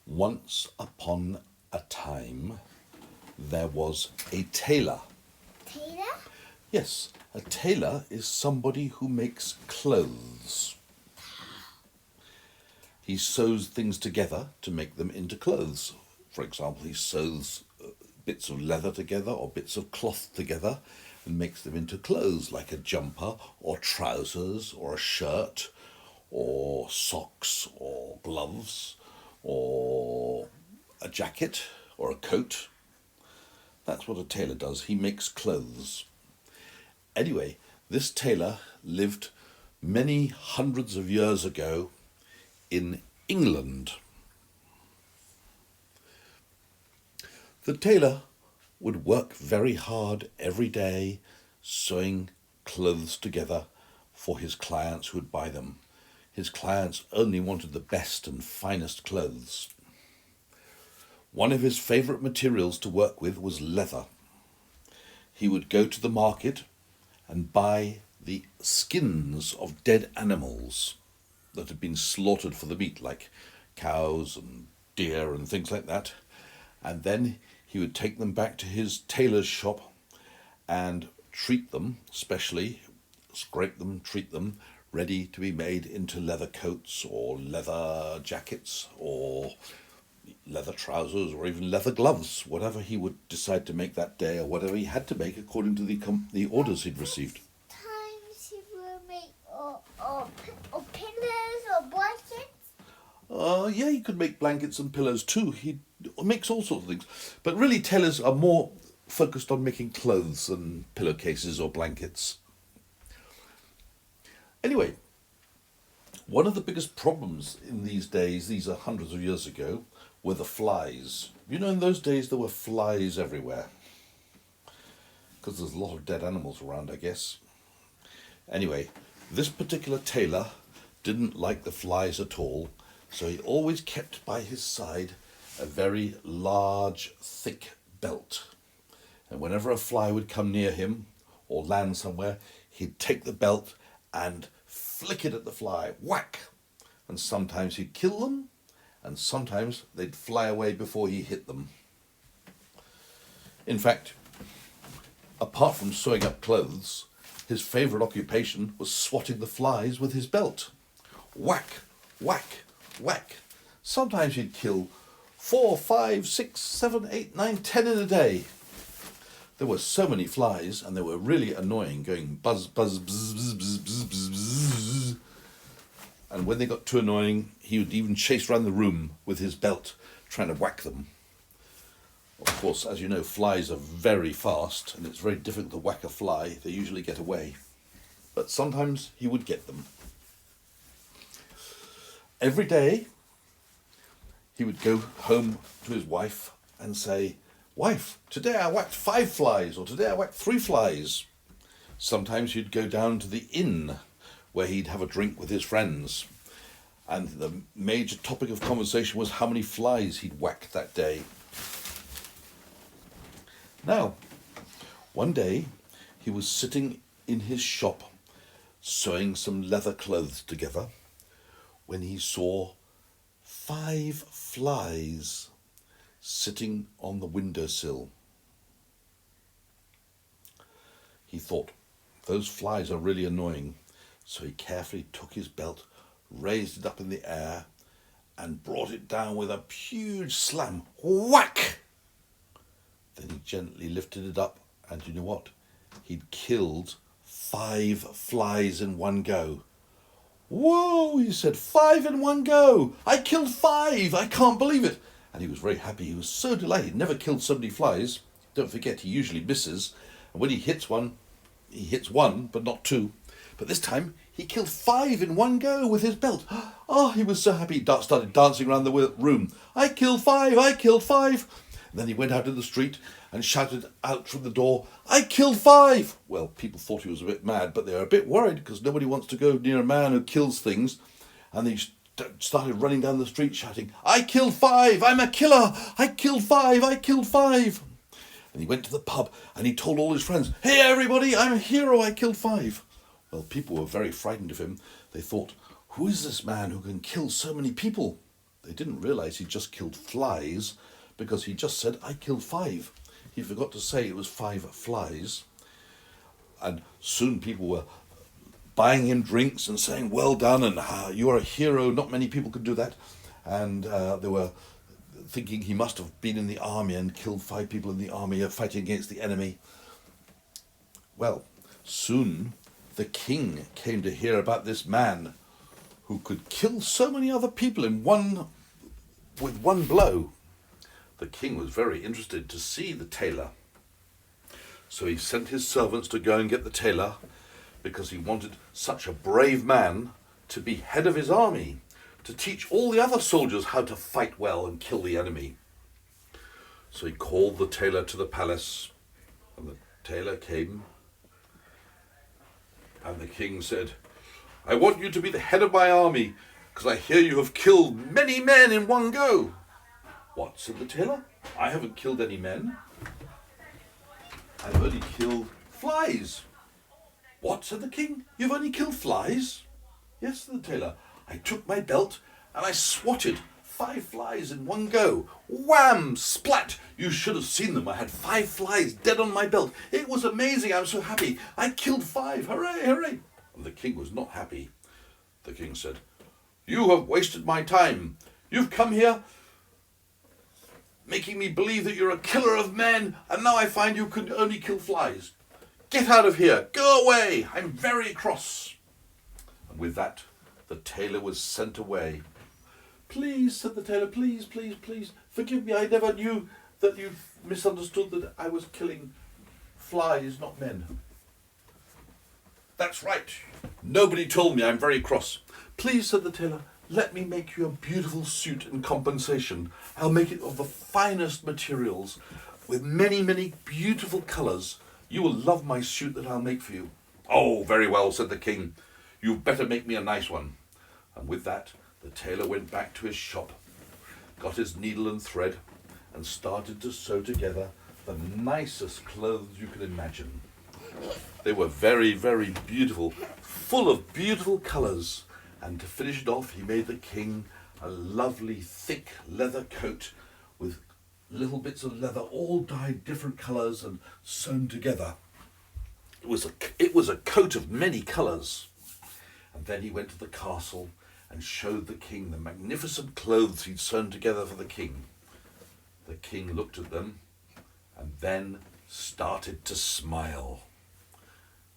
Once upon a time, there was a tailor. Tailor? Yes, a tailor is somebody who makes clothes. He sews things together to make them into clothes. For example, he sews bits of leather together or bits of cloth together and makes them into clothes, like a jumper or trousers or a shirt or socks or gloves or a jacket or a coat. That's what a tailor does. He makes clothes. Anyway, this tailor lived many hundreds of years ago in England. The tailor would work very hard every day, sewing clothes together for his clients who would buy them. His clients only wanted the best and finest clothes. One of his favourite materials to work with was leather. He would go to the market and buy the skins of dead animals that had been slaughtered for the meat, like cows and deer and things like that. And then he would take them back to his tailor's shop and treat them specially, scrape them, treat them, ready to be made into leather coats or leather jackets or leather trousers or even leather gloves, whatever he would decide to make that day or whatever he had to make according to the orders he'd received. Sometimes he will make or pillows or blankets. Yeah, he could make blankets and pillows too. He makes all sorts of things. But really, tailors are more focused on making clothes than pillowcases or blankets. Anyway, one of the biggest problems in these days, these are hundreds of years ago, were the flies. You know, in those days there were flies everywhere. Because there's a lot of dead animals around, I guess. Anyway, this particular tailor didn't like the flies at all, so he always kept by his side a very large, thick belt. And whenever a fly would come near him or land somewhere, he'd take the belt and flick it at the fly, whack! And sometimes he'd kill them, and sometimes they'd fly away before he hit them. In fact, apart from sewing up clothes, his favourite occupation was swatting the flies with his belt. Whack, whack, whack. Sometimes he'd kill 4, 5, 6, 7, 8, 9, 10 in a day. There were so many flies, and they were really annoying, going buzz, buzz, buzz, buzz, buzz, buzz, buzz, buzz. And when they got too annoying, he would even chase around the room with his belt, trying to whack them. Of course, as you know, flies are very fast, and it's very difficult to whack a fly. They usually get away. But sometimes he would get them. Every day, he would go home to his wife and say, "Wife, today I whacked 5 flies, or today I whacked 3 flies. Sometimes he'd go down to the inn where he'd have a drink with his friends. And the major topic of conversation was how many flies he'd whacked that day. Now, one day he was sitting in his shop sewing some leather clothes together when he saw 5 flies sitting on the windowsill. He thought, those flies are really annoying, so he carefully took his belt, raised it up in the air, and brought it down with a huge slam. Whack! Then he gently lifted it up, and you know what? He'd killed 5 flies in one go. "Whoa," he said, 5 in one go! I killed 5! I can't believe it! And he was very happy. He was so delighted. Never killed so many flies. Don't forget, he usually misses. And when he hits one, but not 2. But this time, he killed 5 in one go with his belt. Oh, he was so happy. He started dancing around the room. I killed 5! I killed 5! And then he went out in the street and shouted out from the door, "I killed 5!" Well, people thought he was a bit mad, but they were a bit worried because nobody wants to go near a man who kills things. And they started running down the street shouting, "I killed 5! I'm a killer! I killed 5! I killed 5!" And he went to the pub and he told all his friends, "Hey everybody, I'm a hero, I killed 5. Well, people were very frightened of him. They thought, who is this man who can kill so many people? they didn't realise he just killed flies, because he just said, I killed 5. He forgot to say it was 5 flies. And soon people were buying him drinks and saying, well done, and you are a hero, not many people could do that. And they were thinking he must have been in the army and killed 5 people in the army fighting against the enemy. Well, soon the king came to hear about this man who could kill so many other people with one blow. The king was very interested to see the tailor. So he sent his servants to go and get the tailor, because he wanted such a brave man to be head of his army, to teach all the other soldiers how to fight well and kill the enemy. So he called the tailor to the palace, and the tailor came, and the king said, I want you to be the head of my army, because I hear you have killed many men in one go. What, said the tailor? I haven't killed any men. I've only killed flies. What, said the king? You've only killed flies? Yes, said the tailor. I took my belt and I swatted 5 flies in one go. Wham! Splat! You should have seen them. I had 5 flies dead on my belt. It was amazing. I was so happy. I killed 5. Hooray, hooray. And the king was not happy. The king said, you have wasted my time. You've come here making me believe that you're a killer of men, and now I find you can only kill flies. Get out of here. Go away. I'm very cross. And with that, the tailor was sent away. Please, said the tailor, please, please, please, forgive me. I never knew that you misunderstood that I was killing flies, not men. That's right. Nobody told me. I'm very cross. Please, said the tailor, let me make you a beautiful suit in compensation. I'll make it of the finest materials, with many, many beautiful colours. You will love my suit that I'll make for you. Oh, very well, said the king. You'd better make me a nice one. And with that, the tailor went back to his shop, got his needle and thread, and started to sew together the nicest clothes you can imagine. They were very, very beautiful, full of beautiful colours. And to finish it off, he made the king a lovely, thick leather coat with little bits of leather all dyed different colours and sewn together. It was a coat of many colours. And then he went to the castle and showed the king the magnificent clothes he'd sewn together for the king. The king looked at them and then started to smile.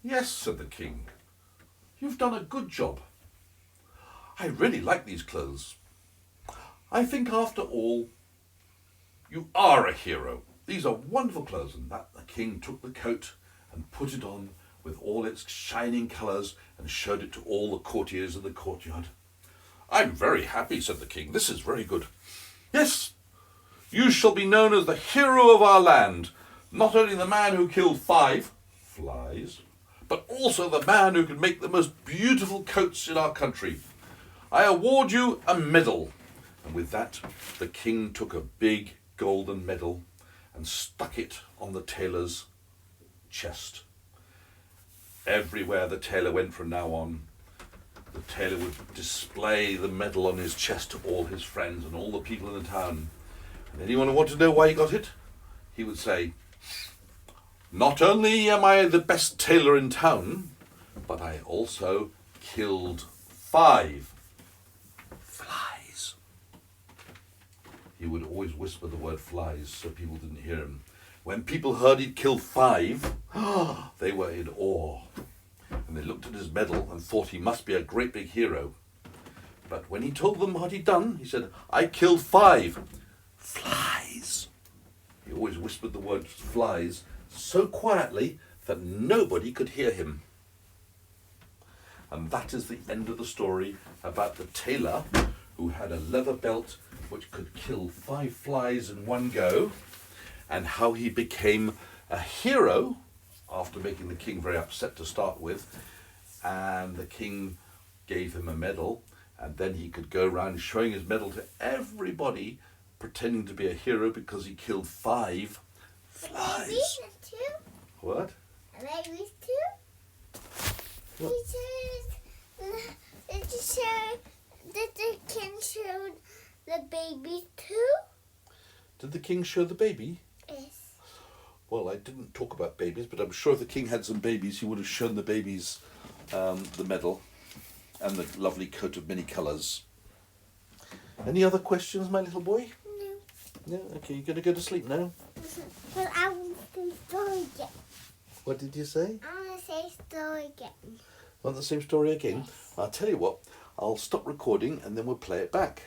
Yes, said the king, you've done a good job. I really like these clothes. I think after all, you are a hero. These are wonderful clothes. And that the king took the coat and put it on with all its shining colours and showed it to all the courtiers in the courtyard. I'm very happy, said the king. This is very good. Yes, you shall be known as the hero of our land. Not only the man who killed 5 flies, but also the man who can make the most beautiful coats in our country. I award you a medal. And with that, the king took a big golden medal and stuck it on the tailor's chest. Everywhere the tailor went from now on, the tailor would display the medal on his chest to all his friends and all the people in the town. And anyone who wanted to know why he got it, he would say, not only am I the best tailor in town, but I also killed 5 flies. He would always whisper the word flies so people didn't hear him. When people heard he'd killed 5, they were in awe. And they looked at his medal and thought he must be a great big hero. But when he told them what he'd done, he said, I killed 5 flies. He always whispered the word flies so quietly that nobody could hear him. And that is the end of the story about the tailor who had a leather belt which could kill 5 flies in one go, and how he became a hero after making the king very upset to start with, and the king gave him a medal, and then he could go around showing his medal to everybody, pretending to be a hero because he killed 5 flies. These too? What? Like these too? What? It just showed that the king showed the babies too? Did the king show the baby? Yes. Well, I didn't talk about babies, but I'm sure if the king had some babies, he would have shown the babies the medal and the lovely coat of many colours. Any other questions, my little boy? No. No? Okay, you're going to go to sleep now? But I want the story again. What did you say? I want to say story again. Want the same story again? Yes. I'll tell you what, I'll stop recording and then we'll play it back.